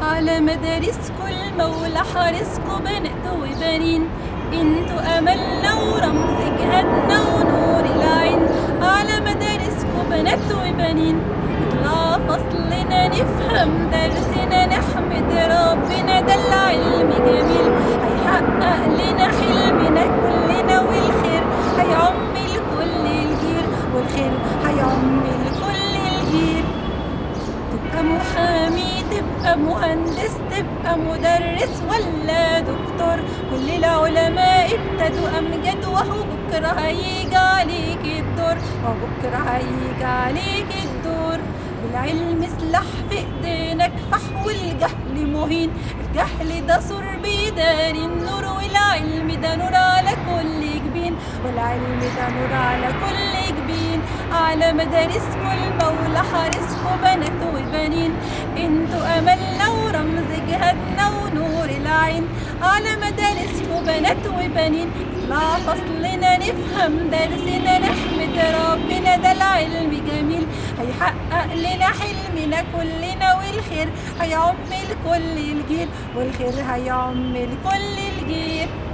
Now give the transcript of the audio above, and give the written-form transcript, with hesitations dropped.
على مدارسكوا المولى حارسكوا بنات وبنين، انتوا املنا ورمز جهادنا ونور العين. على مدارسكوا بنات وبنين، نطلع فصلنا نفهم درسنا نحمد ربنا، ده العلم جميل هيحقق لنا حلمنا كلنا، والخير هيعم لكل الجيل، والخير هيعم لكل الجيل. تبقى محامي، تبقى مهندس، تبقى مدرس ولا دكتور، كل العلماء ابتدوا أمجد، وهو بكرة هيجي عليك الدور، وهو بكرة هيجي عليك الدور. بالعلم سلاح في ايدينا كفاح، والجهل مهين، الجهل ده سور بيداري النور، والعلم ده نور على كل جبين، والعلم ده نور على كل جبين. على مدارسكوا المولى حارسكوا بنات وبنين، انتوا املنا ورمز جهادنا ونور العين. على مدارسكوا بنات وبنين، نطلع فصلنا نفهم درسنا نحمد ربنا، ده العلم جميل هيحقق لنا حلمنا كلنا، والخير هيعم لكل الجيل، والخير هيعم لكل الجيل.